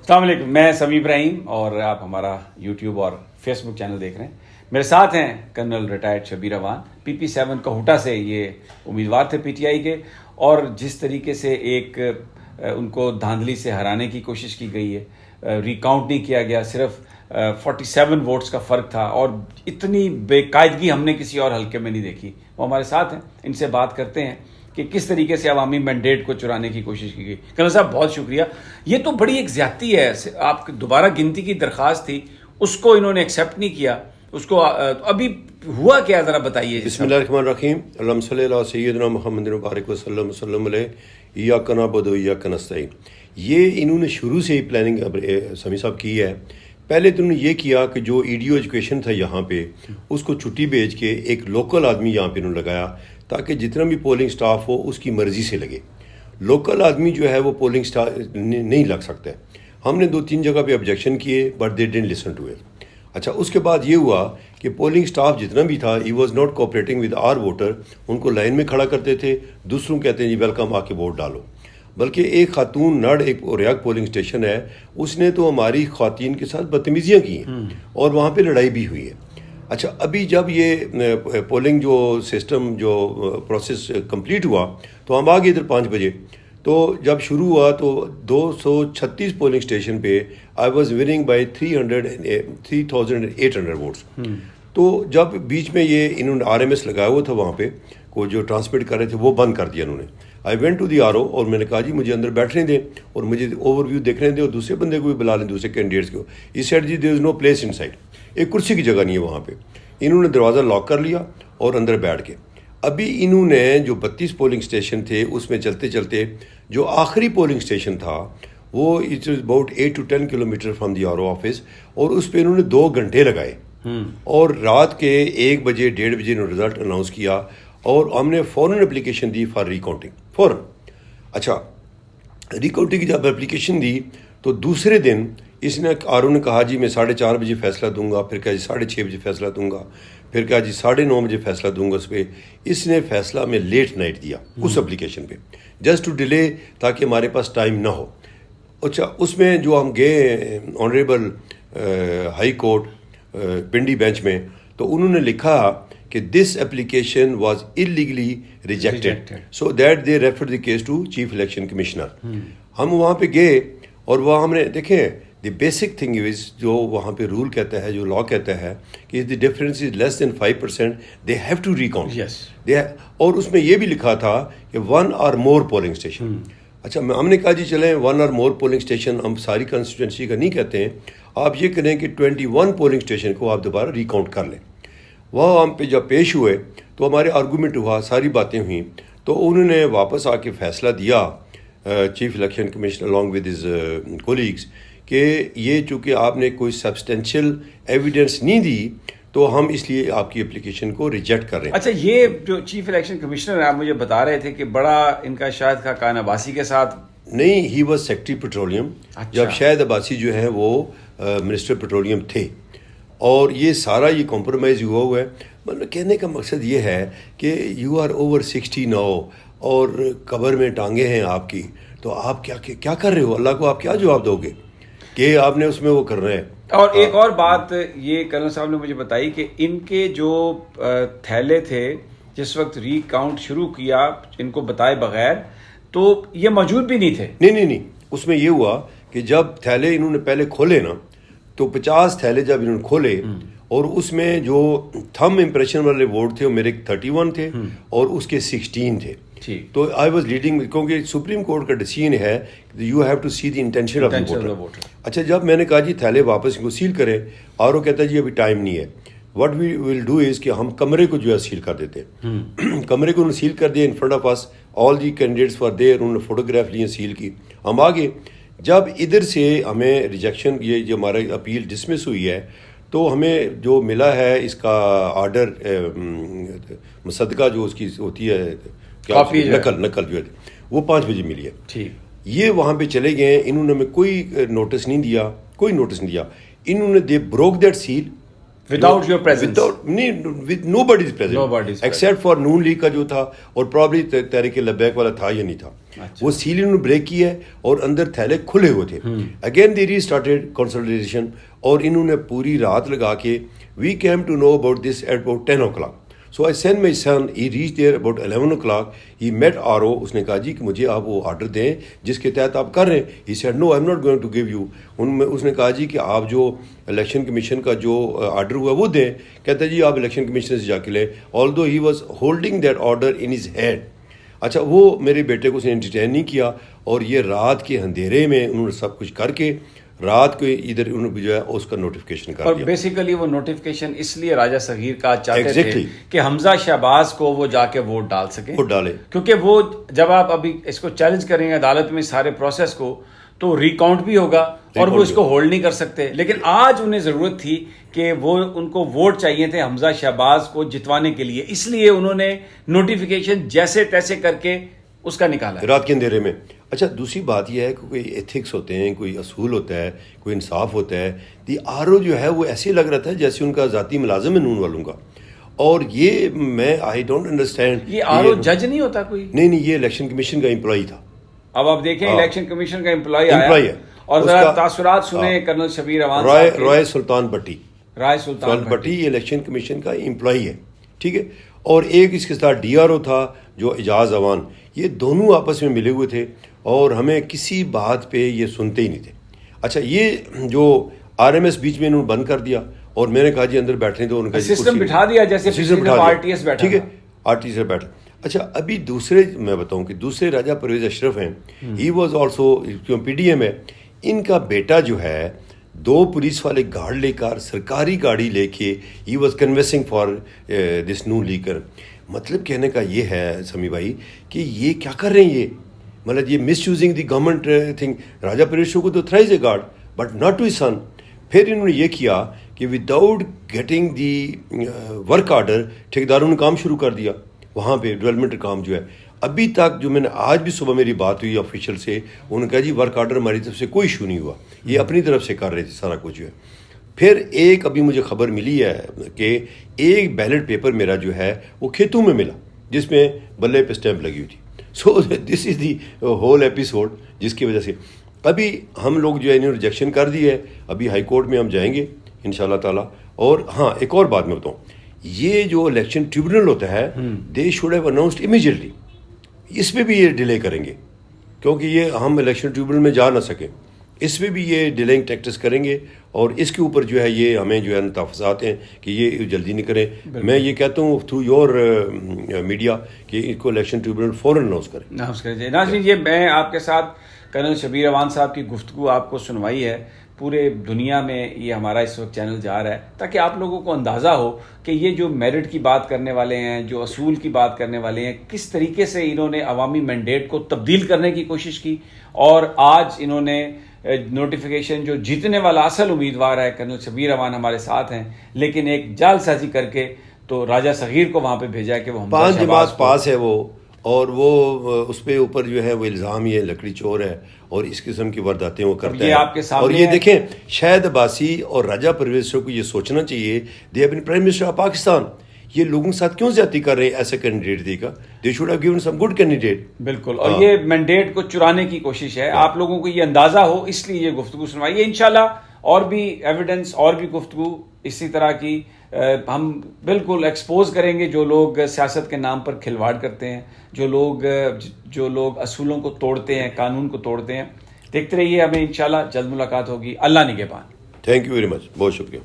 السلام علیکم، میں سمیع ابراہیم اور آپ ہمارا یوٹیوب اور فیس بک چینل دیکھ رہے ہیں. میرے ساتھ ہیں colonel retired Shabbir Awan, PP7 Kahuta سے یہ امیدوار تھے PTI کے، اور جس طریقے سے ایک ان کو دھاندلی سے ہرانے کی کوشش کی گئی ہے، ریکاؤنٹ نہیں کیا گیا، صرف 47 ووٹس کا فرق تھا، اور اتنی بے قاعدگی ہم نے کسی اور حلقے میں نہیں دیکھی. وہ ہمارے ساتھ ہیں، ان سے بات کرتے ہیں کہ کس طریقے سے عوامی مینڈیٹ کو چرانے کی کوشش کی گئی. کرنل صاحب بہت شکریہ. یہ تو بڑی ایک زیادتی ہے، آپ دوبارہ گنتی کی درخواست تھی، اس کو انہوں نے ایکسیپٹ نہیں کیا، اس کو ابھی ہوا کیا ذرا بتائیے. بسم اللہ الرحمن الرحیم. اللہم صلی علی سیدنا محمد مبارک وسلم وسلم علیہ. ایاک نعبد و ایاک نستعین. یہ انہوں نے شروع سے ہی پلاننگ سمیع صاحب کی ہے. پہلے تو انہوں نے یہ کیا کہ جو EDO ایجوکیشن تھا یہاں پہ، اس کو چھٹی بھیج کے ایک لوکل آدمی یہاں پہ انہوں نے لگایا تاکہ جتنا بھی پولنگ سٹاف ہو اس کی مرضی سے لگے. لوکل آدمی جو ہے وہ پولنگ سٹاف نہیں لگ سکتا ہے. ہم نے 2-3 جگہ پہ آبجیکشن کیے but they didn't listen to it. اچھا، اس کے بعد یہ ہوا کہ پولنگ سٹاف جتنا بھی تھا he was not cooperating with our voter. ان کو لائن میں کھڑا کرتے تھے، دوسروں کہتے ہیں جی ویلکم، آ کے ووٹ ڈالو. بلکہ ایک خاتون نڑ ایک ریاض پولنگ اسٹیشن ہے، اس نے تو ہماری خواتین کے ساتھ بدتمیزیاں کی ہیں اور وہاں پہ لڑائی بھی ہوئی ہے. اچھا، ابھی جب یہ پولنگ جو سسٹم جو پروسیس کمپلیٹ ہوا تو ہم آ گئے ادھر 5 بجے. تو جب شروع ہوا تو 236 پولنگ اسٹیشن پہ I was winning by 3,800 votes. تو جب بیچ میں یہ انہوں نے RMS لگایا ہوا تھا وہاں پہ کو جو ٹرانسمٹ کر رہے تھے وہ بند کر دیا انہوں نے. I went to the RO اور میں نے کہا جی مجھے اندر بیٹھنے دیں اور مجھے اوور ویو دیکھنے دیں اور دوسرے بندے کو بھی بلا لیں، دوسرے کینڈیڈیٹس کو. یہ سیڈ جی there is no place inside, ایک کرسی کی جگہ نہیں ہے وہاں پہ. انہوں نے دروازہ لاک کر لیا اور اندر بیٹھ کے ابھی انہوں نے جو 32 پولنگ اسٹیشن تھے اس میں چلتے چلتے جو آخری پولنگ اسٹیشن تھا وہ it is about 8 to 10 kilometre from the RO office, اور اس پہ انہوں نے 2 گھنٹے لگائے. اور رات کے 1 بجے 1:30 بجے انہوں نے رزلٹ اناؤنس کیا اور ہم نے فوراً اپلیکیشن دی فار ریکاؤنٹنگ فوراً. اچھا، ریکاؤنٹنگ کی جب اپلیکیشن دی تو دوسرے دن اس نے RO نے کہا جی میں 4:30 بجے فیصلہ دوں گا، پھر کہا جی 6:30 بجے فیصلہ دوں گا، پھر کہا جی 9:30 بجے فیصلہ دوں گا. اس پہ اس نے فیصلہ میں لیٹ نائٹ دیا اس اپلیکیشن پہ، جسٹ ٹو ڈیلے تاکہ ہمارے پاس ٹائم نہ ہو. اچھا، اس میں جو ہم گئے honourable high court Pindi bench میں تو انہوں نے لکھا کہ this application was illegally rejected so that they refer the case to chief election commissioner. ہم وہاں پہ گئے اور وہاں ہم نے دیکھیں دی بیسک تھنگ از جو وہاں پہ رول کہتا ہے، جو لا کہتا ہے کہ the difference is less than 5% they have to recount. اور اس میں یہ بھی لکھا تھا کہ 1 or more پولنگ اسٹیشن. اچھا، ہم نے کہا جی چلیں 1 or more پولنگ اسٹیشن، ہم ساری کنسٹیٹوئنسی کا نہیں کہتے ہیں، آپ یہ کریں کہ 21 پولنگ اسٹیشن کو آپ دوبارہ ریکاؤنٹ کر لیں. وہاں ہم پہ جب پیش ہوئے تو ہمارے آرگومنٹ ہوا، ساری باتیں ہوئیں، تو انہوں نے واپس آ کے فیصلہ دیا chief election commissioner along with his colleagues کہ یہ چونکہ آپ نے کوئی سبسٹینشیل ایویڈنس نہیں دی تو ہم اس لیے آپ کی اپلیکیشن کو ریجیکٹ کر رہے ہیں. اچھا، یہ جو چیف الیکشن کمشنر آپ مجھے بتا رہے تھے کہ بڑا ان کا شاہد خاقان عباسی کے ساتھ نہیں، ہی واز سیکٹری پیٹرولیم. جب شاہد عباسی جو ہیں وہ منسٹر پیٹرولیم تھے اور یہ سارا یہ کمپرومائز ہوا ہے. مطلب کہنے کا مقصد یہ ہے کہ یو آر اوور 60 نو اور قبر میں ٹانگیں ہیں آپ کی، تو آپ کیا کر رہے ہو؟ اللہ کو آپ کیا جواب دو گے کہ آپ نے اس میں وہ کر رہے ہیں. اور ایک اور بات یہ کرنل صاحب نے مجھے بتائی کہ ان کے جو تھیلے تھے جس وقت ری کاؤنٹ شروع کیا ان کو بتائے بغیر، تو یہ موجود بھی نہیں تھے. نہیں، اس میں یہ ہوا کہ جب تھیلے انہوں نے پہلے کھولے نا تو 50 تھیلے جب انہوں نے کھولے اور اس میں جو تھم امپریشن والے ووٹ تھے وہ میرے 31 تھے اور اس کے 16 تھے. تو آئی واز لیڈنگ کیونکہ سپریم کورٹ کا ڈیسیژن ہے you have to see the intention of the voter. اچھا، جب میں نے کہا جی تھیلے واپس کو سیل کریں، RO کہتا ہے جی ابھی ٹائم نہیں ہے. What we will do is کہ ہم کمرے کو جو ہے سیل کر دیتے ہیں. کمرے کو انہوں نے سیل کر دیا in front of us, all the candidates for there, انہوں نے فوٹوگراف لیے، سیل کی. ہم آگے جب ادھر سے ہمیں ریجیکشن یہ جو ہمارا اپیل ڈسمس ہوئی ہے تو ہمیں جو ملا ہے اس کا آرڈر مصدقہ جو اس کی ہوتی ہے نقل جو ہے وہ 5 بجے ملی ہے. یہ وہاں پہ چلے گئے، انہوں نے ہمیں کوئی نوٹس نہیں دیا. انہوں نے they broke that seal Without your presence. With nobody's presence. Nobody's Except for Noon League کا جو تھا اور پرابلی تحریک لبیک والا تھا یا نہیں تھا. وہ سیل انہوں نے بریک کی ہے اور اندر تھیلے کھلے ہوئے تھے. Again they restarted consultation اور انہوں نے پوری رات لگا کے we came to know about this at about 10 o'clock. So I sent my son, he reached there about 11 o'clock, he met RO, اس نے کہا جی کہ مجھے آپ وہ آرڈر دیں جس کے تحت آپ کر رہے ہیں. He said no, I'm not going to give you. اس نے کہا جی کہ آپ جو الیکشن کمیشن کا جو آرڈر ہوا وہ دیں. کہتا ہے جی آپ الیکشن کمیشن سے جا کے لیں. Although he was holding that order in his hand. اچھا وہ میرے بیٹے کو اس نے انٹرٹین نہیں کیا اور یہ رات کے اندھیرے میں انہوں نے سب کچھ کر کے رات کو ادھر انہوں نے جو ہے اس کا نوٹیفیکیشن کر دیا. بیسیکلی وہ نوٹیفیکیشن اس لیے راجہ صغیر کا چاہتے تھے کہ حمزہ شہباز کو وہ جا کے ووٹ ڈال سکیں. ووٹ ڈالے کیونکہ وہ جب آپ ابھی اس کو چیلنج کریں گے عدالت میں سارے پروسیس کو تو ریکاؤنٹ بھی ہوگا اور وہ اس کو ہولڈ نہیں کر سکتے. لیکن آج انہیں ضرورت تھی کہ وہ ان کو ووٹ چاہیے تھے حمزہ شہباز کو جتوانے کے لیے, اس لیے انہوں نے نوٹیفیکیشن جیسے تیسے کر کے اس کا نکالا رات کے اندھیرے میں. اچھا دوسری بات یہ ہے کہ کوئی ایتھکس ہوتے ہیں, کوئی اصول ہوتا ہے, کوئی انصاف ہوتا ہے. دی RO جو ہے وہ ایسے لگ رہا تھا جیسے ان کا ذاتی ملازم ہے نون والوں کا. اور یہ میں آئی ڈونٹ انڈرسٹینڈ, یہ RO جج نہیں ہوتا کوئی؟ نہیں یہ الیکشن کمیشن کا امپلائی تھا. اب آپ دیکھیں الیکشن کمیشن کا امپلائی ہے اور ذرا تاثرات سنیں کرنل شبیر امان صاحب. رائے سلطان بٹی, رائے سلطان بٹی یہ الیکشن کمیشن کا امپلائی ہے, ٹھیک ہے. اور ایک اس کے ساتھ DRO تھا جو اعجاز اوان. یہ دونوں آپس میں ملے ہوئے تھے اور ہمیں کسی بات پہ یہ سنتے ہی نہیں تھے. اچھا یہ جو RMS بیچ میں انہوں نے بند کر دیا اور میں نے کہا جی اندر بیٹھنے دو, ان کا سسٹم بٹھا دیا جیسے RTS بیٹھا, ٹھیک ہے RTS بیٹھا. اچھا ابھی دوسرے میں بتاؤں کہ دوسرے راجہ پرویز اشرف ہیں, ہی واز آلسو PDM ہے. ان کا بیٹا جو ہے 2 پولیس والے گارڈ لے کر سرکاری گاڑی لے کے he was convincing for this Noon leaguer. مطلب کہنے کا یہ ہے سمی بھائی کہ یہ کیا کر رہے ہیں, یہ مطلب یہ misusing the government thing. Raja Pervez کو تو تھرائز a guard but not to his son. پھر انہوں نے یہ کیا کہ without getting the work order ٹھیکیداروں نے کام شروع کر دیا وہاں پہ ڈیولپمنٹ کام جو ہے. ابھی تک جو میں نے آج بھی صبح میری بات ہوئی آفیشیل سے, انہوں نے کہا جی ورک آرڈر ہماری طرف سے کوئی ایشو نہیں ہوا, یہ اپنی طرف سے کر رہے تھے سارا کچھ جو ہے. پھر ایک ابھی مجھے خبر ملی ہے کہ ایک بیلٹ پیپر میرا جو ہے وہ کھیتوں میں ملا جس میں بلے پہ اسٹیمپ لگی ہوئی تھی. سو دس از دی ہول ایپیسوڈ جس کی وجہ سے ابھی ہم لوگ جو ہے انہوں نے ریجیکشن کر دی ہے. ابھی ہائی کورٹ میں ہم جائیں گے انشاءاللہ تعالیٰ. اور ہاں ایک اور بات میں بتاؤں, یہ جو الیکشن ٹریبونل ہوتا ہے they should have announced immediately. اس پہ بھی یہ ڈیلے کریں گے کیونکہ یہ ہم الیکشن ٹریبونل میں جا نہ سکیں, اس میں بھی یہ ڈیلنگ ٹیکٹس کریں گے اور اس کے اوپر جو ہے یہ ہمیں جو ہے تحفظات ہیں کہ یہ جلدی نہیں کریں. میں یہ کہتا ہوں تھرو یور میڈیا کہ اس کو الیکشن ٹریبونل فوراً اناؤنس کریں. ناظرین یہ میں آپ کے ساتھ کرنل شبیر اوان صاحب کی گفتگو آپ کو سنوائی ہے. پورے دنیا میں یہ ہمارا اس وقت چینل جا رہا ہے تاکہ آپ لوگوں کو اندازہ ہو کہ یہ جو میرٹ کی بات کرنے والے ہیں, جو اصول کی بات کرنے والے ہیں, کس طریقے سے انہوں نے عوامی مینڈیٹ کو تبدیل کرنے کی کوشش کی. اور آج انہوں نے نوٹیفیکیشن جو جیتنے والا اصل امیدوار ہے کرنل شبیر اوان ہمارے ساتھ ہیں, لیکن ایک جال سازی کر کے تو راجہ صغیر کو وہاں پہ بھیجا کہ وہ 5 جماعت پاس ہے وہ, اور وہ اس پہ اوپر جو ہے وہ الزام یہ لکڑی چور ہے اور اس قسم کی وارداتیں وہ کرتا ہے. آپ کے سامنے اور یہ دیکھیں شاہد عباسی اور راجہ پرویز کو یہ سوچنا چاہیے they have been prime minister of Pakistan. یہ لوگوں کے ساتھ کیوں زیادتی کر رہے ہیں ایسا کینڈیڈیٹ دے گا, they should have given some good candidate. بالکل, اور یہ مینڈیٹ کو چرانے کی کوشش ہے. آپ لوگوں کو یہ اندازہ ہو اس لیے یہ گفتگو سنوائی ہے. انشاءاللہ اور بھی ایویڈنس اور بھی گفتگو اسی طرح کی ہم بالکل ایکسپوز کریں گے جو لوگ سیاست کے نام پر کھلواڑ کرتے ہیں, جو لوگ اصولوں کو توڑتے ہیں, قانون کو توڑتے ہیں. دیکھتے رہیے, ہمیں انشاءاللہ جلد ملاقات ہوگی. اللہ نگہبان. تھینک یو ویری مچ, بہت شکریہ.